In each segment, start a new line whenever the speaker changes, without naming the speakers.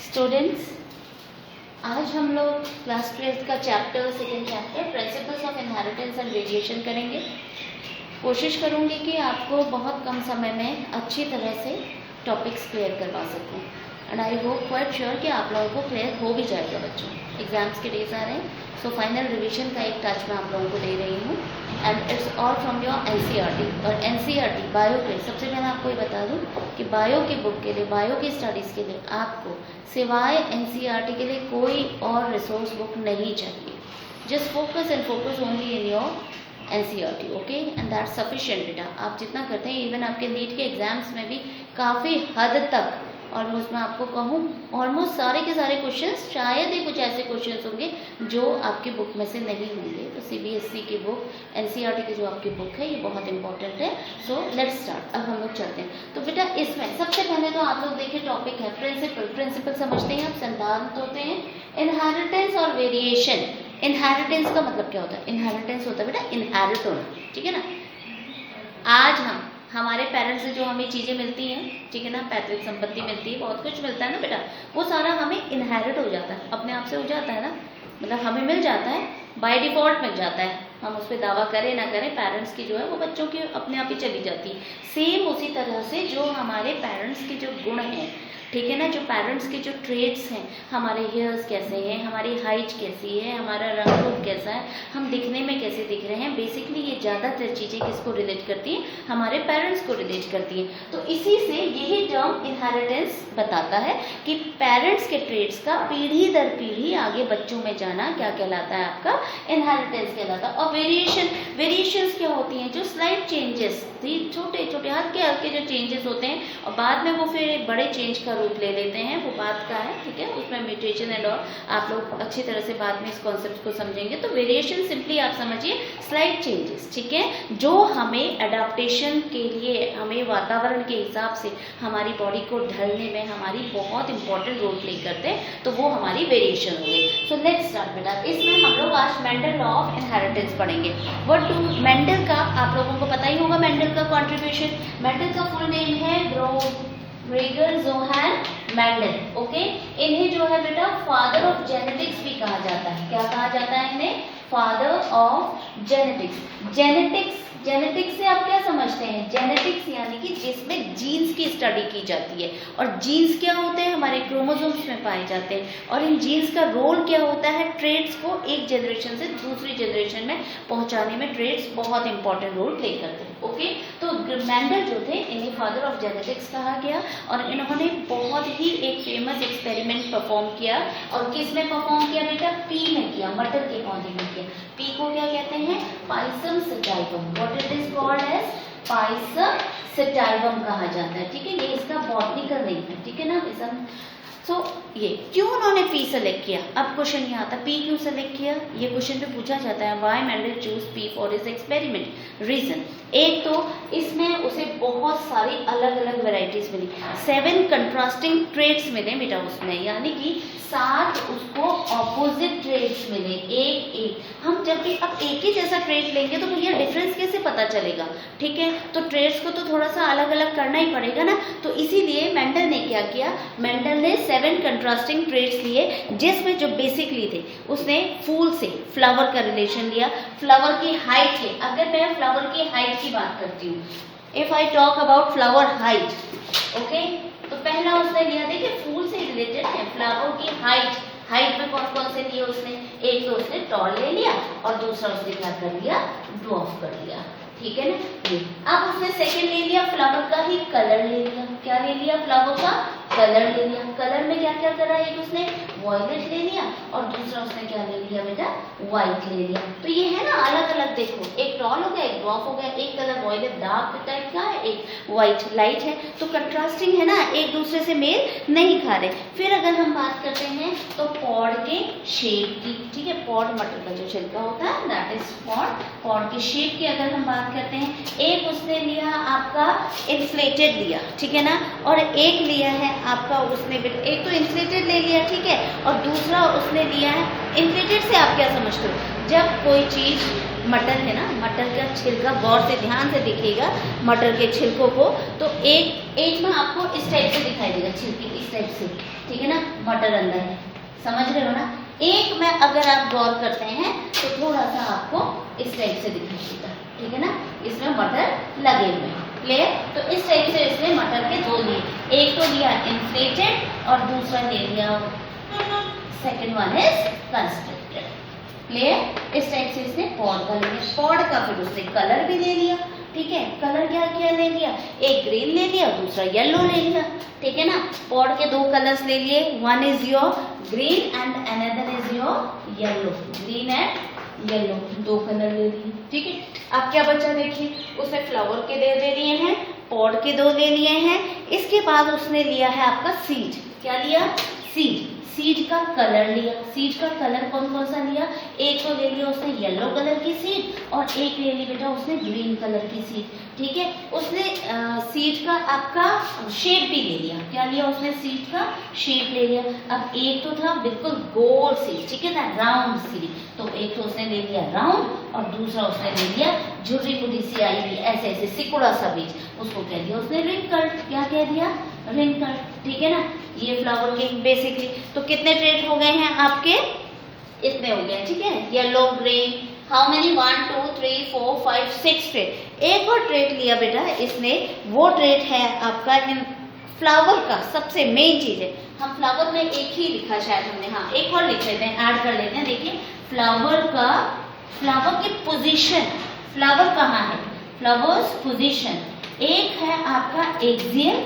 Students, आज हम लोग क्लास 12 का second chapter principles of inheritance and variation करेंगे। कोशिश करूंगी कि आपको बहुत कम समय में अच्छी तरह से टॉपिक्स क्लियर करवा सकूं and I hope quite sure कि आप लोगों को क्लियर हो भी जाएगा। बच्चों, एग्जाम्स के डेज आ रहे हैं, सो फाइनल रिवीजन का एक टच मैं आप लोगों को दे रही हूँ and it's all from your NCERT. और एनसीईआरटी बायो के, सबसे पहले आपको ये बता दूँ कि बायो की बुक के लिए, बायो की स्टडीज़ के लिए आपको सिवाय एनसीईआरटी के लिए कोई और रिसोर्स बुक नहीं चाहिए। Just focus only in your NCERT, okay, and that sufficient बेटा। आप जितना करते हैं, इवन आपके नीट के एग्जाम्स में भी काफ़ी हद तक ऑलमोस्ट, मैं आपको कहूँ ऑलमोस्ट सारे के सारे क्वेश्चंस, शायद ही कुछ ऐसे क्वेश्चंस होंगे जो आपकी बुक में से नहीं होंगे। तो सीबीएसई की बुक, एनसीईआरटी की जो आपकी बुक है, ये बहुत इंपॉर्टेंट है। So let's start. अब हम लोग चलते हैं। तो बेटा इसमें सबसे पहले तो आप लोग देखिए टॉपिक है प्रिंसिपल समझते हैं आप, सिद्धांत होते हैं, इनहेरिटेंस और वेरिएशन। इनहेरिटेंस का मतलब क्या होता है? इनहेरिटेंस होता है बेटा इनहेरिट होना, ठीक है ना। आज हमारे पेरेंट्स से जो हमें चीज़ें मिलती हैं, ठीक है ना, पैतृक संपत्ति मिलती है, बहुत कुछ मिलता है ना बेटा, वो सारा हमें इनहेरिट हो जाता है, अपने आप से हो जाता है ना, मतलब हमें मिल जाता है, बाय डिफॉल्ट मिल जाता है। हम उस पर दावा करें ना करें, पेरेंट्स की जो है वो बच्चों की अपने आप ही चली जाती है। सेम उसी तरह से जो हमारे पेरेंट्स के जो गुण हैं, ठीक है ना, जो पेरेंट्स के जो ट्रेड्स हैं, हमारे हेयर्स कैसे हैं, हमारी हाइट कैसी है, हमारा रंग रूप कैसा है, हम दिखने में कैसे दिख रहे हैं, बेसिकली ये ज़्यादातर चीज़ें किसको रिलेट करती हैं? हमारे पेरेंट्स को रिलेट करती हैं। तो इसी से यही टर्म इनहेरिटेंस बताता है कि पेरेंट्स के ट्रेड्स का पीढ़ी दर पीढ़ी आगे बच्चों में जाना क्या कहलाता है? आपका इनहेरिटेंस कहलाता है। और वेरिएशंस क्या होती हैं? जो स्लाइट चेंजेस, छोटे छोटे हल्के हल्के जो चेंजेस होते हैं और बाद में वो फिर एक बड़े चेंज का रूप ले लेते हैं, वो बात का है, ठीक है, उसमें म्यूटेशन एंड और आप लोग अच्छी तरह से बाद में इस कॉन्सेप्ट को समझेंगे। तो वेरिएशन सिंपली आप समझिए स्लाइट चेंजेस, ठीक है, जो हमें अडेप्टेशन के लिए, हमें वातावरण के हिसाब से हमारी बॉडी को ढलने में हमारी बहुत इंपॉर्टेंट रोल प्ले करते हैं, तो वो हमारी वेरिएशन हो गई। सो लेट्स स्टार्ट बेटा। इसमें हम लोग आज मेंडल लॉ ऑफ इनहेरिटेंस पढ़ेंगे। व्हाट डू मेंडल का आप लोगों को पता ही होगा, मेंडल का कॉन्ट्रीब्यूशन। मेंडल का फुल नेम है ग्रेगर जोहान मेंडल, ओके। इन्हें जो है बेटा फादर ऑफ जेनेटिक्स भी कहा जाता है। क्या कहा जाता है इन्हें? Father of genetics. जेनेटिक्स से आप क्या समझते हैं? जेनेटिक्स यानी कि जिसमें जीन्स की स्टडी की जाती है। और जीन्स क्या होते हैं? हमारे क्रोमोसोम्स में पाए जाते हैं। और इन जीन्स का रोल क्या होता है? ट्रेड्स को एक जनरेशन से दूसरी जनरेशन में पहुंचाने में ट्रेड्स बहुत इंपॉर्टेंट रोल प्ले करते हैं, ओके। तो मेंडल जो थे, इन्हें फादर ऑफ जेनेटिक्स कहा गया और इन्होंने बहुत ही एक फेमस एक्सपेरिमेंट परफॉर्म किया। और किस में परफॉर्म किया बेटा? पी में किया, मटर के पौधे में किया। पी को क्या कहते हैं? Pisum sativum. What it is called as? Pisum sativum कहा जाता है, ठीक है। ये इसका बॉटनिकल नेम है, ठीक है ना। सो ये क्यों उन्होंने पी सेलेक्ट किया? अब क्वेश्चन ये आता है, पी क्यों सेलेक्ट किया? ये क्वेश्चन पे पूछा जाता है, why Mendel choose pea for his experiment. Reason, एक तो इसमें उसे बहुत सारी अलग अलग वेराइटीज मिली, 7 कंट्रास्टिंग ट्रेड्स मिले बेटा उसमें, यानी कि 7 उसको ऑपोजिट ट्रेड्स मिले, एक हम जब भी अब एक ही जैसा ट्रेड लेंगे तो भैया डिफरेंस कैसे पता चलेगा, ठीक है। तो ट्रेड्स को तो थोड़ा सा अलग अलग करना ही पड़ेगा ना। तो इसीलिए मेंडल ने क्या किया? मेंडल ने 7 कंट्रास्टिंग ट्रेड्स लिए, जिसमें जो बेसिकली थे उसने फूल से फ्लावर का रिलेशन लिया। फ्लावर की हाइट है, अगर मैं फ्लावर की हाइट की बात करती हूँ, if I talk about flower height, okay, तो पहला उसने लिया, देखिए फूल से रिलेटेड है, फ्लावर की हाइट में कौन कौन से लिए उसने? एक तो उसने टॉल ले लिया और दूसरा उसने क्या कर लिया? ड्वार्फ कर लिया, ठीक है ना। अब उसने सेकंड ले लिया, फ्लावर का ही कलर ले लिया। क्या ले लिया? फ्लावर का कलर ले लिया। कलर में क्या क्या करा? एक उसने वॉयलेट ले लिया और दूसरा उसने क्या ले लिया बेटा? व्हाइट ले लिया। तो ये है ना अलग अलग, देखो एक टॉल हो गया, एक ड्वार्फ हो गया, एक कलर वॉयलेट डार्क टाइप का है, एक व्हाइट लाइट है। तो कंट्रास्टिंग है ना, एक दूसरे से मेल नहीं खा रहे। फिर अगर हम बात करते हैं तो पॉड के शेप की, ठीक है, पॉड मटर का जो छिलका होता है, दैट इज पॉड के शेप की अगर हम बात करते हैं, एक उसने लिया आपका इन्फ्लेटेड लिया, ठीक है ना, और एक लिया है आपका उसने, एक तो इन्फ्लेटेड ले लिया, ठीक है, और दूसरा उसने लिया है इन्फ्लेटेड से आप क्या समझते हो? जब कोई चीज मटर है ना, मटर का छिलका गौर से ध्यान से दिखेगा मटर के छिलकों को, तो एक में आपको इस टाइप से दिखाई देगा छिलके, इस टाइप से, ठीक है ना, मटर अंदर है, समझ रहे हो ना। एक में अगर आप गौर करते हैं तो थोड़ा सा आपको इस टाइप से दिखाई देगा, ठीक है ना, इसमें मटर लगे हुए हैं, क्लियर। तो इस टाइप से इसने मटर के दो लिए, एक तो लिया इन्फ्लेटेड और दूसरा ले लिया second one is constructed, clear. इस टाइप से इसने पॉड का ले लिया, पॉड का फिर उसने कलर भी ले लिया, ठीक है। कलर क्या क्या ले लिया, एक ग्रीन ले लिया, दूसरा येलो ले लिया, ठीक है ना। पॉड के दो कलर्स ले लिए, one is your green and another is your yellow, green and yellow, दो कलर ले लिए, ठीक है। अब क्या बचा देखिए, उसने फ्लावर के दे लिए हैं, पॉड के दो ले लिए हैं, इसके बाद उसने लिया है आपका सीड, क्या लिया, सीड, सीड का कलर लिया। सीड का कलर कौन कौन सा लिया, एक तो ले लिया उसने येलो कलर की सीड और एक ले ली बेटा उसने ग्रीन कलर की सीड, ठीक है। उसने सीड का आपका शेप भी ले लिया, क्या लिया उसने, सीड का शेप ले लिया। अब एक तो था बिल्कुल गोल सीड, ठीक है ना, राउंड सीड, तो एक तो उसने ले लिया राउंड और दूसरा उसने ले लिया झुर्री पुरी सी आई हुई ऐसे ऐसे सिकुड़ा सा बीज, उसको कह दिया उसने रिंकल्ड, क्या कह दिया, रिंकल्ड, ठीक है ना। ये फ्लावर के बेसिकली तो कितने ट्रेट हो गए हैं आपके, इतने हो गए, ठीक है। Yellow green, how many, 1 2 3 4 5 6 trait. एक और ट्रेट लिया बेटा इसने, वो ट्रेट है आपका इन फ्लावर का, सबसे मेन चीज है। हम फ्लावर में एक ही लिखा शायद हमने, हाँ एक और लिख लेते हैं, ऐड कर लेते हैं। देखिए फ्लावर का, फ्लावर की पोजीशन, फ्लावर कहाँ है, फ्लावर्स पोजीशन, एक है आपका एक्सियल,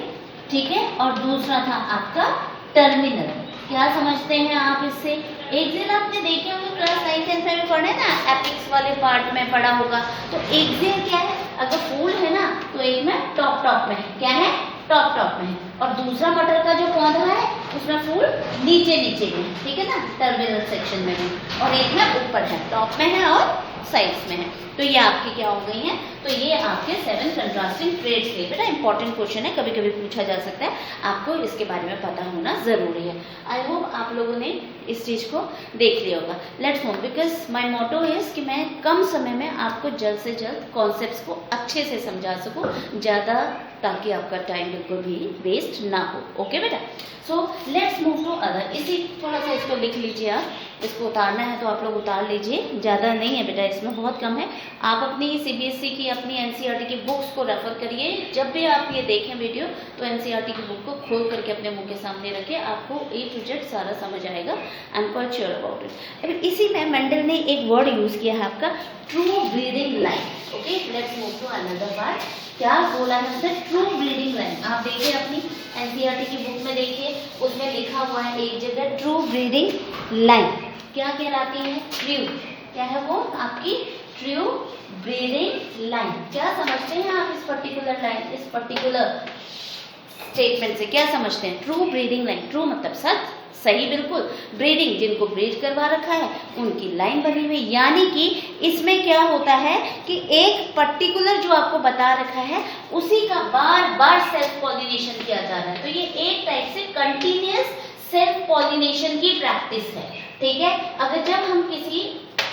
ठीक है, और दूसरा था आपका टर्मिनल। क्या समझते हैं आप इससे, एक्सियल आपने देखे होंगे क्लास 9th में पढ़े ना, एपिक्स वाले पार्ट में पढ़ा होगा। तो एक्सियल क्या है, अगर फूल है ना तो एक में टॉप टॉप में है, क्या है, टॉप टॉप में है, और दूसरा मटर का जो पौधा है उसमें फूल नीचे नीचे में है, ठीक है ना, टर्मिनल सेक्शन में है, और एक में ऊपर है, टॉप में है और साइड्स में है। तो ये आपकी क्या हो गई है, तो ये आपके 7 कंट्रास्टिंग ट्रेड्स थे बेटा। इंपॉर्टेंट क्वेश्चन है, कभी कभी पूछा जा सकता है, आपको इसके बारे में पता होना जरूरी है। आई होप आप लोगों ने इस चीज को देख लिया होगा। Let's move, because my motto is कि मैं कम समय में आपको जल्द से जल्द कॉन्सेप्ट्स को अच्छे से समझा सकूं, ज्यादा, ताकि आपका टाइम बिल्कुल भी वेस्ट ना हो। ओके बेटा, so let's move to other. इसी थोड़ा सा इसको लिख लीजिए, आप इसको उतारना है तो आप लोग उतार लीजिए, ज़्यादा नहीं है बेटा, इसमें बहुत कम है। आप अपनी CBSE की, अपनी NCERT की बुक्स को रेफर करिए। जब भी आप ये देखें वीडियो तो NCERT की बुक को खोल करके अपने मुंह के सामने रखें, आपको A to Z सारा समझ आएगा। I am quite sure about it. अभी इसी में मेंडल ने एक वर्ड यूज़ किया है आपका, true breeding line. Okay, let's move to another part. क्या बोला है उसने, ट्रू ब्रीडिंग लाइन। आप देखिए अपनी NCERT की बुक में देखिए, उसमें लिखा हुआ है एक जगह ट्रू ब्रीडिंग लाइन क्या कहलाती है, ट्रू, क्या है वो आपकी ट्रू ब्रीडिंग लाइन। क्या समझते हैं आप इस पर्टिकुलर लाइन, इस पर्टिकुलर स्टेटमेंट से क्या समझते हैं, ट्रू ब्रीडिंग लाइन, ट्रू मतलब सच, सही, बिल्कुल, ब्रीडिंग जिनको ब्रीड करवा रखा है उनकी लाइन बनी हुई। यानी कि इसमें क्या होता है कि एक पर्टिकुलर जो आपको बता रखा है उसी का बार बार सेल्फ पॉलिनेशन किया जा रहा है। तो ये एक टाइप से कंटिन्यूअस सेल्फ पॉलिनेशन की प्रैक्टिस है, ठीक है। अगर जब हम किसी,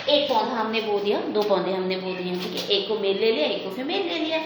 एक पौधा हमने बो दिया, दो पौधे हमने बो दिए, ठीक है, एक को मेल ले लिया, एक को फीमेल ले लिया,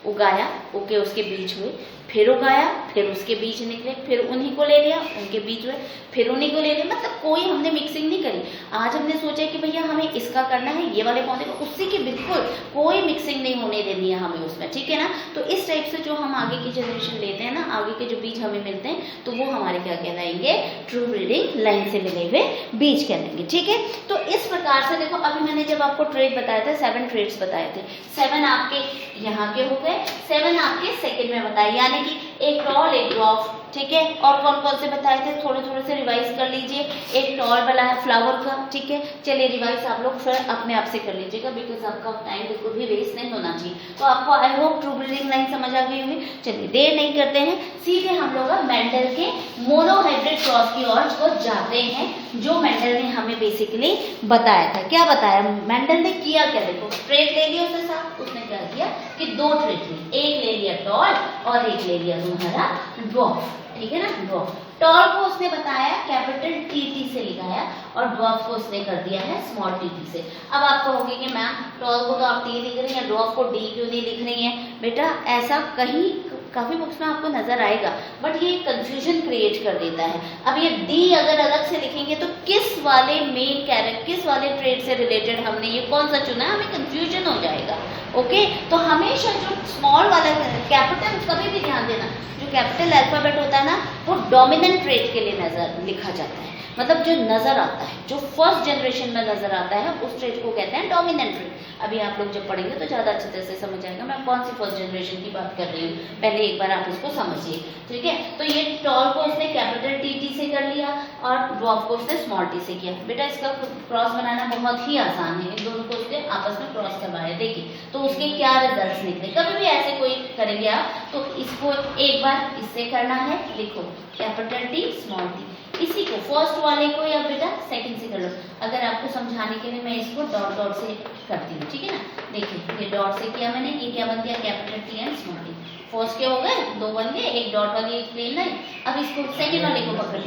उगाया, ओके, उसके बीज हुए, फिर उगाया, फिर उसके बीज निकले, फिर उन्हीं को ले लिया, उनके बीज हुए, फिर उन्हीं को ले लिया, मतलब कोई हमने मिक्सिंग नहीं करी। आज हमने सोचा कि भैया हमें इसका करना है, ये वाले पौधे को, उसी की बिल्कुल कोई मिक्सिंग नहीं होने देनी है हमें उसमें, ठीक है ना। तो इस टाइप से जो हम आगे की जनरेशन लेते हैं ना, आगे के जो बीज हमें मिलते हैं, तो वो हमारे क्या कहलाएंगे, ट्रू ब्रीडिंग लाइन से मिले हुए बीज कहलाएंगे, ठीक है। तो इस प्रकार से देखो, अभी मैंने जब आपको ट्रेड बताया था, 7 ट्रेड्स बताए थे, 7 आपके यहाँ के हो गए, 7 आपके सेकंड में बताए, यानी कि एक टॉल, एक ड्वार्फ, ठीक है। और कौन कौन से बताए थे, थोड़े थोड़े से रिवाइज कर लीजिए। एक टॉल वाला है फ्लावर का, ठीक है, चलिए रिवाइज आप लोग फिर अपने आप से कर लीजिएगा, बिकॉज आपका टाइम बिल्कुल भी वेस्ट नहीं होना चाहिए। तो आपको I hope true breeding line समझ आ गई होगी। चलिए देर नहीं करते हैं, सीधे हम लोग मेंडल के मोनोहाइब्रिड क्रॉस की ओर को जाते हैं, जो मेंडल ने हमें बेसिकली बताया था। क्या बताया मेंडल ने, किया क्या, देखो ट्रेड ले लिया उसके साथ, उसने क्या किया कि 2 ट्रेड ली, एक ले लिया टॉल और एक ले लिया तुम्हारा ड्वार्फ, ठीक है ना। ड्वार्फ, टॉल को उसने बताया कैपिटल TT से लिखाया और ड्वार्फ को उसने कर दिया है स्मॉल TT से। अब आप कहोगे कि मैम टॉल को तो आप T लिख रही हैं, ड्वार्फ को D क्यों नहीं लिख रही हैं। बेटा ऐसा कहीं काफ़ी बुक्स में आपको नजर आएगा, बट ये कंफ्यूजन क्रिएट कर देता है। अब ये डी अगर अलग से लिखेंगे तो किस वाले मेन कैरेक्टर, किस वाले ट्रेड से रिलेटेड हमने ये कौन सा चुना है, हमें कंफ्यूजन हो जाएगा। ओके, तो हमेशा जो स्मॉल वाला कैपिटल, कभी भी ध्यान देना, जो कैपिटल अल्फाबेट होता है ना, वो डोमिनेंट ट्रेड के लिए नजर लिखा जाता है, मतलब जो नजर आता है, जो फर्स्ट जनरेशन में नजर आता है उस ट्रेड को कहते हैं डोमिनेंट ट्रेड। अभी आप लोग जब पढ़ेंगे तो ज़्यादा अच्छी तरह से समझ आएगा मैं कौन सी फर्स्ट जनरेशन की बात कर रही हूँ, पहले एक बार आप इसको समझिए, ठीक है। तो ये टॉल को उसने कैपिटल टी से कर लिया और ड्वार्फ को उसने स्मॉल टी से किया। बेटा इसका क्रॉस बनाना बहुत ही आसान है, इन दोनों को उसने आपस में क्रॉस करवाया, देखिए तो उसके क्या रिजल्ट निकले। कभी भी ऐसे कोई करेंगे आप तो इसको एक बार इससे करना है, लिखो कैपिटल टी स्मॉल टी, इसी को फर्स्ट वाले को या बेटा सेकंड से कर लो। अगर आपको समझाने के लिए मैं इसको डॉट डॉट से करती हूँ, ठीक है ना। देखिए ये डॉट से किया मैंने, ये क्या बन गया capital T and small T. First के हो गए, दो बन गए, एक डॉट वाली एक प्लेन लाइन। अब इसको सेकंड वाले को पकड़,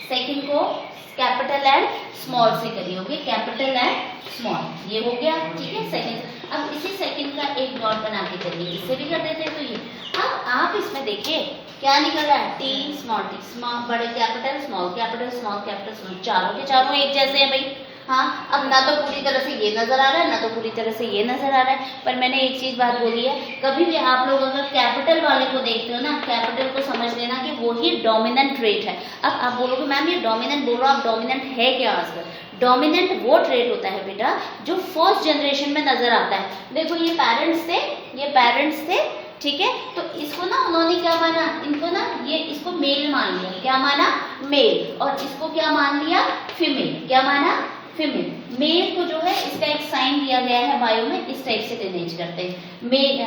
सेकंड को कैपिटल एंड स्मॉल से करिए, ओके कैपिटल एंड स्मॉल, ये हो गया, ठीक है सेकंड। अब इसी सेकंड का एक डॉट बना के करिए, इससे भी कर देते हैं तो ये। अब आप इसमें देखिए क्या निकल रहा है, टी स्मॉल टी, स्मॉल बड़े capital small capital small capital small, चारों के चारों एक जैसे हैं भाई। हाँ, अब ना तो पूरी तरह से ये नजर आ रहा है, ना तो पूरी तरह से ये नजर आ रहा है, पर मैंने एक चीज बात बोली है, कभी भी आप लोग अगर कैपिटल वाले को देखते हो ना, कैपिटल को समझ लेना कि वो ही डोमिनेंट ट्रेट है। अब आप बोलोगे मैम ये डोमिनेंट बोल रहा हूँ, आप डोमिनेंट है क्या आंसर? डोमिनेंट वो ट्रेट होता है बेटा जो फर्स्ट जनरेशन में नजर आता है। देखो ये पेरेंट्स थे, ये पेरेंट्स थे, ठीक है। तो इसको ना उन्होंने क्या माना, इनको ना ये इसको मेल मान लिया, क्या माना मेल, और इसको क्या मान लिया फीमेल, क्या माना फीमेल। मेल को जो है इसका एक साइन दिया गया है बायो में, इस टाइप से डिनोट करते हैं मेल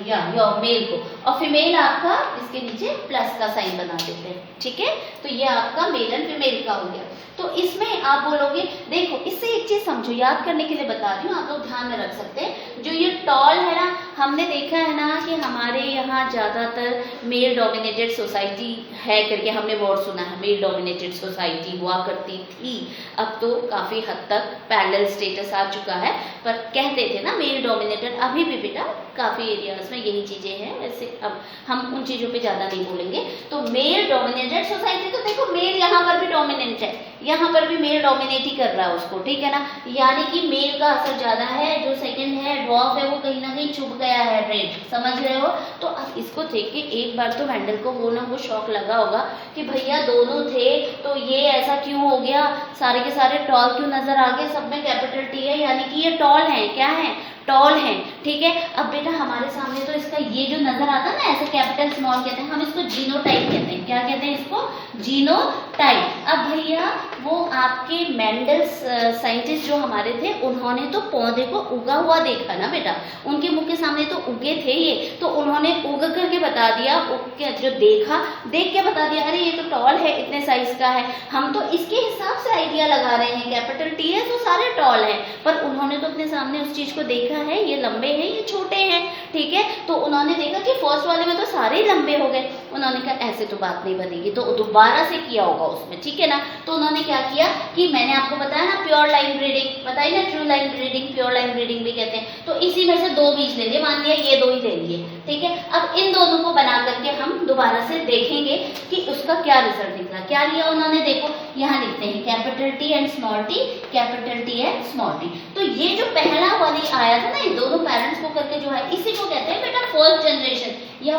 या मेल को, और फीमेल आपका इसके नीचे प्लस का साइन बना देते हैं, ठीक है। तो ये आपका मेल एंड फीमेल का हो गया। तो इसमें आप बोलोगे, देखो इससे एक चीज समझो, याद करने के लिए बता रही हूँ, आप लोग ध्यान में रख सकते हैं। जो ये टॉल है ना, हमने देखा है ना कि हमारे यहाँ ज्यादातर मेल डोमिनेटेड सोसाइटी है करके हमने वर्ड सुना है, मेल डोमिनेटेड सोसाइटी हुआ करती थी। अब तो काफी हद तक पैरेलल स्टेटस आ चुका है, पर कहते थे ना मेल डोमिनेटेड, अभी भी बेटा काफी एरियाज में यही चीजें हैं, वैसे अब हम उन चीजों पे ज्यादा नहीं बोलेंगे। तो मेल डोमिनेटेड सोसाइटी, तो देखो मेल यहाँ पर भी डोमिनेंट है, यहाँ पर भी मेल डोमिनेट ही कर रहा है उसको, ठीक है ना। यानी कि मेल का असर ज्यादा है, जो सेकंड है ड्वार्फ है वो कहीं ना कहीं छुप गया है ट्रेड, समझ रहे हो। तो अब इसको देख के एक बार तो वेंडल को वो ना वो शौक लगा होगा कि भैया दोनों थे तो ये ऐसा क्यों हो गया, सारे के सारे टॉल क्यों नजर आ गए, सब में कैपिटल टी है, यानी कि ये टॉल है, क्या है टॉल है, ठीक है। अब बेटा हमारे सामने तो इसका ये जो नजर आता है ना ऐसे कैपिटल स्मॉल कहते हैं, हम इसको जीनोटाइप कहते हैं, क्या कहते हैं इसको जीनोटाइप। अब भैया वो आपके मेंडल्स साइंटिस्ट जो हमारे थे, उन्होंने तो पौधे को उगा हुआ देखा ना बेटा, उनके मुंह के सामने तो उगे थे ये, तो उन्होंने उग करके बता दिया, उग के जो देखा देख के बता दिया, अरे ये तो टॉल है, इतने साइज का है, हम तो इसके हिसाब से आइडिया लगा रहे हैं, कैपिटल टी है तो सारे टॉल है, पर उन्होंने तो अपने सामने उस चीज को देखा है, ये लंबे हैं ये छोटे हैं, ठीक है। तो उन्होंने देखा कि फर्स्ट वाले में तो सारे ही लंबे हो गए, उन्होंने कहा ऐसे तो बात नहीं बनेगी, तो दोबारा से किया होगा उसमें, ठीक है ना। तो उन्होंने क्या किया कि मैंने आपको बताया ना प्योर लाइन ब्रीडिंग, बताई ना true line breeding, pure line breeding भी कहते हैं। तो इसी में से दो बीज ले लिए, मान लिया ये दो ही ले लिए, ठीक है। अब इन दोनों को बना करके हम दोबारा से देखेंगे कि उसका क्या रिजल्ट निकला। क्या लिया उन्होंने, देखो यहाँ लिखते हैं capital T and small T, capital T and small T. तो ये जो पहला वाली आया था ना, इन दोनों पेरेंट्स को करके जो है, इसी को कहते हैं बेटा फर्स्ट जनरेशन, या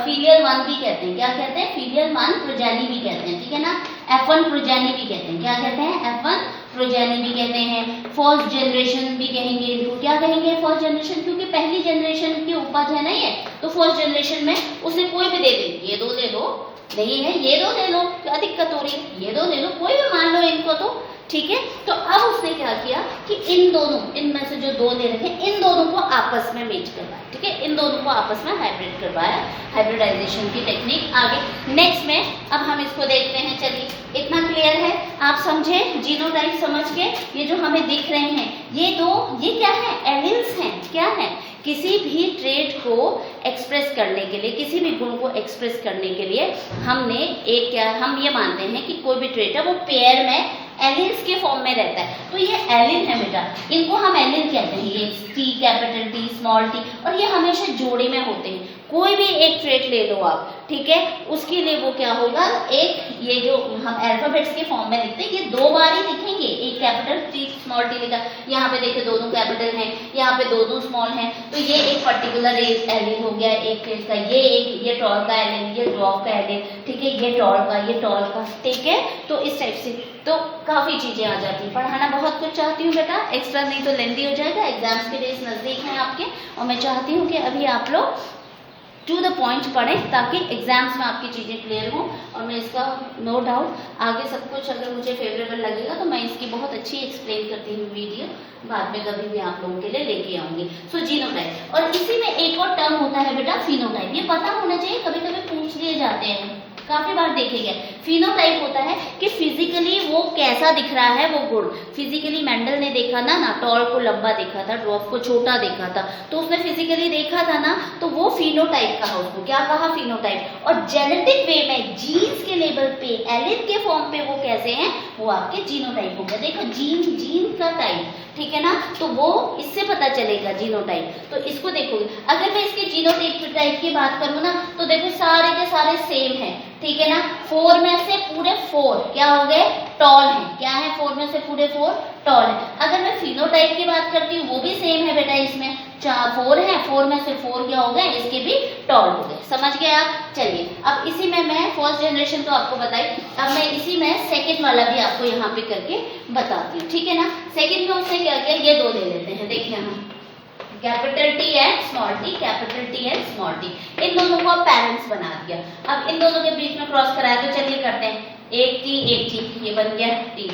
फीलियल वन भी कहते हैं, क्या कहते हैं फीलियल वन प्रोजेनी भी कहते हैं, ठीक है ना। F1 प्रोजेनी भी कहते हैं, क्या कहते हैं F1 प्रोजेनी भी कहते हैं, फर्स्ट जनरेशन भी कहेंगे। क्या कहेंगे फर्स्ट जनरेशन, क्योंकि पहली जनरेशन की उपज है ना ये, तो फर्स्ट जनरेशन में उसे कोई भी दे दे, ये दो ले लो, नहीं है ये दो ले लो, क्या दिक्कत हो रही है, ये दो ले लो, कोई भी मान लो इनको, तो ठीक है। तो अब उसने क्या किया कि इन दोनों, इनमें से जो दो ले रखे इन दोनों को आपस में मैच करवाया, ठीक है, इन दोनों को आपस में हाइब्रिड करवाया, हाइब्रिडाइजेशन की टेक्निक। आगे नेक्स्ट में अब हम इसको देखते हैं, चलिए इतना क्लियर है, आप समझे जीनोटाइप समझ के, ये जो हमें दिख रहे हैं ये दो, ये क्या है एलिल्स हैं, क्या है, किसी भी ट्रेट को एक्सप्रेस करने के लिए, किसी भी गुण को एक्सप्रेस करने के लिए हमने एक क्या, हम ये मानते हैं कि कोई भी ट्रेट है वो पेयर में एलिल्स के फॉर्म में रहता है। तो ये एलिल है बेटा, इनको हम एलिल कहते हैं, ये T capital T small T, और ये हमेशा जोड़े में होते हैं। कोई भी एक ट्रेट ले लो आप, ठीक है, उसके लिए वो क्या होगा, एक ये जो हम अल्फाबेट्स के फॉर्म में लिखते हैं ये 2 बार ही लिखेंगे। एक कैपिटल टी स्मॉल टी लिखा, यहाँ पे देखिए दोनों कैपिटल हैं, यहाँ पे दोनों स्मॉल हैं, तो ये एक पर्टिकुलर एलिन हो गया एक ट्रेट का, ये टॉल का एलिन, ये ड्वार्फ का एलिन, ठीक है, ये टॉल का, ये टॉल का, ठीक है। तो इस टाइप से तो काफी चीजें आ जाती हैं। पढ़ाना बहुत कुछ चाहती हूँ बेटा, एक्स्ट्रा नहीं तो लेंदी हो जाएगा, एग्जाम्स के डेज नजदीक हैं आपके, और मैं चाहती हूँ कि अभी आप लोग टू द पॉइंट पढ़ें ताकि एग्जाम्स में आपकी चीज़ें क्लियर हों। और मैं इसका नो डाउट आगे सब कुछ अगर मुझे फेवरेबल लगेगा तो मैं इसकी बहुत अच्छी एक्सप्लेन करती हूँ वीडियो बाद में कभी भी आप लोगों के लिए लेके आऊंगी। सो जीनोटाइप, और इसी में एक और टर्म होता है बेटा फिनोटाइप, ये पता होना चाहिए, कभी कभी पूछ लिए जाते हैं, काफी बार देखेंगे। फिनोटाइप होता है कि फिजिकली वो कैसा दिख रहा है वो गुण। फिजिकली मेंडल ने देखा ना टॉल को लंबा देखा था, ड्वार्फ को छोटा देखा था, तो उसने फिजिकली देखा था ना, तो वो फिनोटाइप कहा, उसको क्या कहा, फिनोटाइप। और जेनेटिक वे में जीन्स के लेवल पे एलिन के फॉर्म पे वो कैसे हैं, वो आपके जीनोटाइप हो गया। देखो जीन का टाइप, ठीक है ना, तो वो इससे पता चलेगा जीनोटाइप। तो इसको देखोगे, अगर मैं इसके जीनोटाइप की बात करूँ ना, तो देखो सारे के सारे सेम है, ठीक है ना। 4 में से पूरे 4 क्या हो गए, टॉल है, क्या है, 4 में से पूरे 4 टॉल है। अगर मैं फिनोटाइप की बात करती हूँ वो भी सेम है बेटा, इसमें 4 है, 4 में से 4 क्या हो गए, इसके भी टॉल हो गए। समझ गए आप। चलिए अब इसी में मैं फर्स्ट जनरेशन तो आपको बताई, अब मैं इसी में सेकंड वाला भी आपको यहाँ पे करके बताती हूँ, ठीक है ना। सेकंड में उसने क्या किया, ये 2 ले लेते हैं, देखिए हम capital T and small T, capital T and small T, इन दोनों को पेरेंट्स बना दिया। अब इन दोनों के बीच में क्रॉस कराया, तो चलिए करते हैं, एक टी, ये बन गया टी,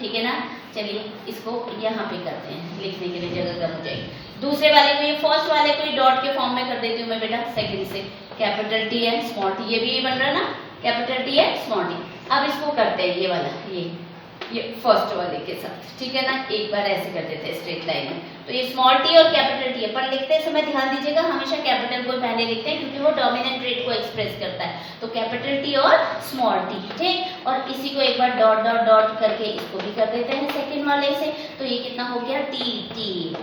ठीक है ना। चलिए इसको यहाँ पे करते हैं, लिखने के लिए जगह कम हो जाएगी। दूसरे वाले को, ये फर्स्ट वाले को डॉट के फॉर्म में कर देती हूँ मैं बेटा, सेकंड से capital T and small T, ये भी बन रहा है ना, capital T and small T. अब इसको करते हैं ये वाला, ये फर्स्ट वाले के साथ, ठीक है ना, एक बार ऐसे कर देते हैं स्ट्रेट लाइन में। तो ये स्मॉल टी और कैपिटल टी है, पर लिखते समय ध्यान दीजिएगा हमेशा कैपिटल को पहले लिखते हैं क्योंकि वो डोमिनेंट ट्रेट को एक्सप्रेस करता है। तो कैपिटल टी और स्मॉल टी, ठीक। और इसी को एक बार डॉट डॉट डॉट करके इसको भी कर देते हैं सेकंड वाले से, तो ये कितना हो गया, टी।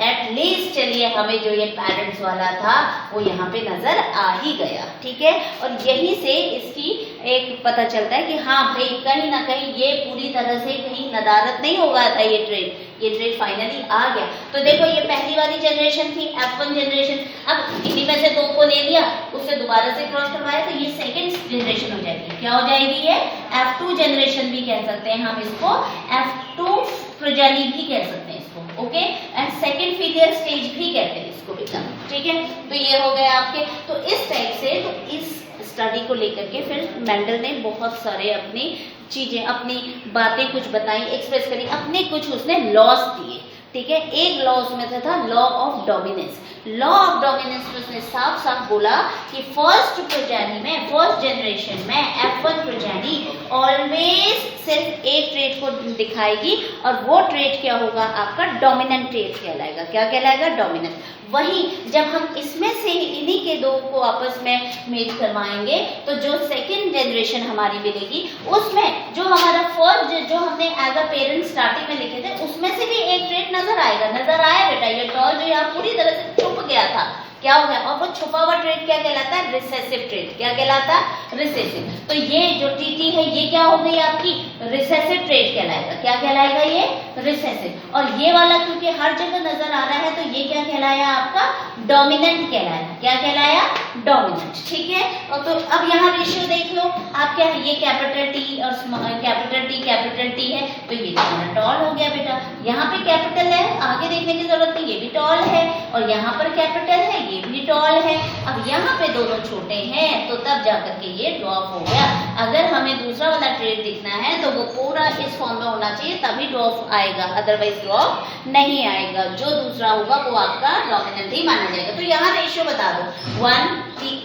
एटलीस्ट चलिए हमें जो ये पेरेंट्स वाला था वो यहाँ पे नजर आ ही गया, ठीक है। और यही से इसकी एक पता चलता है कि हाँ भाई कहीं ना कहीं ये पूरी तरह से कहीं नदारत नहीं होगा था, ये ट्रेड फाइनली आ गया। तो देखो ये पहली वाली जनरेशन थी F1 जनरेशन, अब इन्हीं में से 2 को ले लिया, उससे दोबारा से क्रॉस करवाया, तो ये सेकंड जनरेशन हो जाएगी। क्या हो जाएगी ये, F2 जनरेशन भी कह सकते हैं हम इसको, F2 प्रोजेनी भी कह सकते हैं इसको, ओके। एंड सेकंड फिलियर स्टेज भी कहते हैं इसको बेटा, ठीक है। तो ये हो गया आपके, तो इस टाइप से, तो इस स्टडी को लेकर के फिर मेंडल ने बहुत सारे अपनी चीजें, अपनी बातें कुछ बताई, एक्सप्रेस करी, अपने कुछ उसने लॉस दिए, ठीक है। एक लॉ उसमें से था law of dominance. Law of dominance में उसने साफ साफ बोला कि फर्स्ट प्रोजेनी में, फर्स्ट जनरेशन में F1 प्रोजेनी ऑलवेज सिर्फ एक ट्रेट को दिखाएगी, और वो ट्रेट क्या होगा आपका, डोमिनेंट ट्रेट कहलाएगा। क्या कहलाएगा, डोमिनेंट। वही जब हम इसमें से इन्हीं के 2 को आपस में मेच करवाएंगे, तो जो सेकंड जनरेशन हमारी मिलेगी उसमें जो हमारा फर्स्ट, जो हमने एज अ पेरेंट स्टार्टिंग में लिखे थे, उसमें से भी एक ट्रेट नजर आएगा। नजर आया बेटा, ये टॉल जो यहाँ पूरी तरह से छुप गया था, क्या हो गया, और वो छुपा हुआ ट्रेट क्या कहलाता है, रिसेसिव ट्रेट। क्या कहलाता है, रिसेसिव। तो ये जो टीटी है ये क्या हो गई आपकी, रिसेसिव ट्रेट कहलाएगा। क्या कहलाएगा, ये रिसेसिव। और ये वाला क्योंकि हर जगह नजर आ रहा है, तो ये क्या कहलाया आपका, डोमिनेंट कहलाया। क्या कहलाया, डोमिनेंट, ठीक है। और तो अब यहाँ रेशियो देख लो आप, क्या है, ये कैपिटल टी और कैपिटल टी है, तो ये हमारा टॉल हो गया बेटा। यहाँ पे कैपिटल है, आगे देखने की जरूरत नहीं, ये भी टॉल है, और यहाँ पर कैपिटल है, ये भी टॉल है। अब यहाँ पे दोनों छोटे हैं, तो तब जाकर के ये ड्वार्फ हो गया। अगर हमें दूसरा वाला ट्रेट दिखना है तो वो पूरा इस फॉर्म में होना चाहिए, तभी ड्वार्फ आएगा, अदरवाइज ड्वार्फ नहीं आएगा। जो दूसरा होगा वो आपका डोमिनेंट ही माना जाएगा। तो यहाँ रेशियो बता दो, 1 टी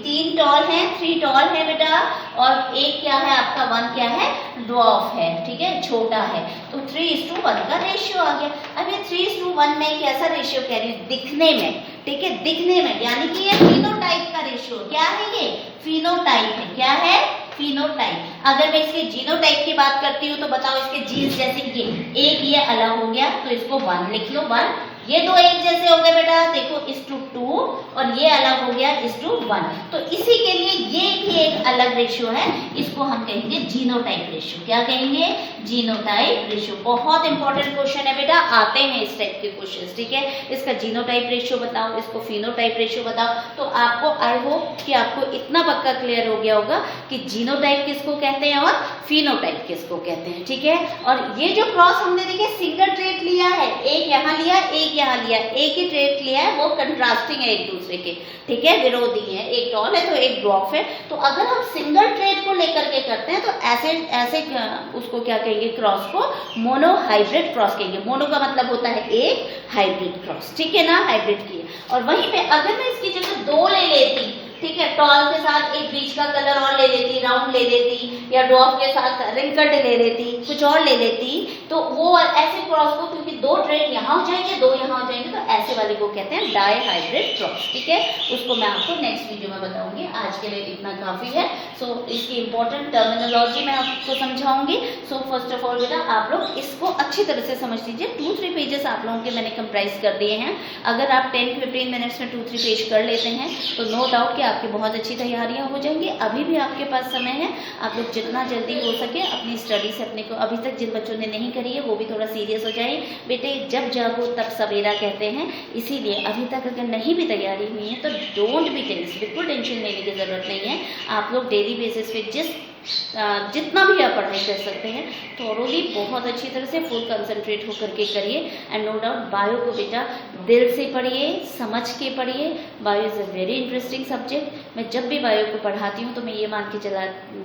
3 टॉल है, 3 टॉल है बेटा, और एक क्या है आपका, 1 क्या है, ड्वार्फ है, ठीक है, छोटा है। तो 3:1 का रेशियो आ गया। अब ये 3:1 में कैसा रेशियो कह रही हूँ, दिखने में, ठीक है, दिखने में, यानी कि ये फिनोटाइप का रेशियो। क्या है ये, फिनोटाइप है। क्या है, फिनोटाइप। अगर मैं इसके जीनोटाइप की बात करती हूँ तो बताओ, इसके जीन्स जैसे ये एक ये अलग हो गया, तो इसको 1 लिख लो, 1। ये दो एक जैसे हो गए बेटा, देखो 1:2 और ये अलग हो गया 1:1। तो इसी के लिए ये भी एक अलग रेशियो है, इसको हम कहेंगे जीनोटाइप रेशियो। क्या कहेंगे? Genotype ratio. बहुत इंपॉर्टेंट क्वेश्चन है बेटा, आते हैं इस टाइप के क्वेश्चन, ठीक है। इसका जीनोटाइप रेशियो बताओ, इसको फिनोटाइप रेशियो बताओ। तो आपको आई होप कि आपको इतना पक्का क्लियर हो गया होगा कि जीनोटाइप किसको कहते हैं और फिनोटाइप किसको कहते हैं, ठीक है। और ये जो क्रॉस हमने देखिए सिंगल ट्रेट लिया है, एक यहाँ लिया एक यहाँ लिया, एक ही ट्रेट लिया है, वो कंट्रास्टिंग है एक दूसरे के, ठीक है, विरोधी है, एक टॉल है तो एक ड्वार्फ है। तो अगर हम सिंगल ट्रेट को लेकर के करते हैं तो ऐसे ऐसे उसको क्या कहेंगे? क्रॉस को मोनोहाइब्रिड क्रॉस कहेंगे। मोनो का मतलब होता है एक, हाइब्रिड क्रॉस, ठीक है ना, हाइब्रिड की। और वहीं पे अगर मैं इसकी जगह 2 ले लेती, ठीक है, टॉल के साथ एक बीच का कलर और ले लेती, राउंड ले लेती, या ड्वार्फ के साथ रिंकल्ड ले लेती, कुछ और ले लेती, तो वो ऐसे क्रॉस को, क्योंकि 2 ट्रेट यहाँ हो जाएंगे 2 यहाँ हो जाएंगे, तो ऐसे वाले को कहते हैं डाई हाइब्रिड क्रॉस, ठीक है। उसको मैं आपको नेक्स्ट वीडियो में बताऊंगी, आज के लिए इतना काफी है। सो इसकी इंपॉर्टेंट टर्मिनोलॉजी मैं आपको समझाऊंगी। सो फर्स्ट ऑफ ऑल बेटा आप लोग इसको अच्छी तरह से समझ लीजिए। 2-3 पेजेस आप लोगों के मैंने कंप्राइज कर दिए हैं। अगर आप 10-15 मिनट्स में 2-3 पेज कर लेते हैं तो नो डाउट कि आपकी बहुत अच्छी तैयारियां हो जाएंगी। अभी भी आपके पास समय है, आप लोग जितना जल्दी हो सके अपनी स्टडी से अपने को, अभी तक जिन बच्चों ने नहीं करी है वो भी थोड़ा सीरियस हो जाए। बेटे जब जागो तब सवेरा कहते हैं, इसीलिए अभी तक अगर नहीं भी तैयारी हुई है तो डोंट बी टेंस, बिल्कुल टेंशन लेने की जरूरत नहीं है। आप लोग डेली बेसिस पे जितना भी आप पढ़ाई कर सकते हैं थोरोली बहुत अच्छी तरह से फुल कंसंट्रेट होकर के करिए। एंड नो डाउट बायो को बेटा दिल से पढ़िए, समझ के पढ़िए। Bio is a very interesting subject. मैं जब भी बायो को पढ़ाती हूँ तो मैं ये मान के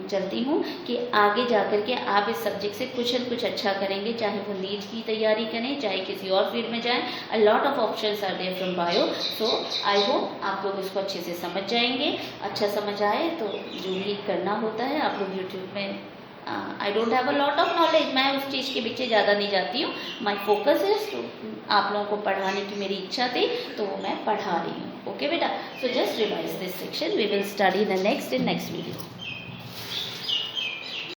चलती हूँ कि आगे जा कर के आप इस सब्जेक्ट से कुछ न कुछ अच्छा करेंगे, चाहे वो नीट की तैयारी करें, चाहे किसी और फील्ड में जाएँ। A lot of options are there from bio. So I hope आप लोग इसको अच्छे से समझ जाएंगे। अच्छा समझ आए तो जो भी करना होता है आप लोग यूट्यूब में, I don't have a lot of knowledge, मैं उस चीज़ के पीछे ज़्यादा नहीं जाती हूँ। माई फोकस है तो आप लोगों को पढ़ाने की मेरी इच्छा थी तो वो मैं पढ़ा रही हूँ। ओके बेटा, so just revise this section, we will study the next in next video.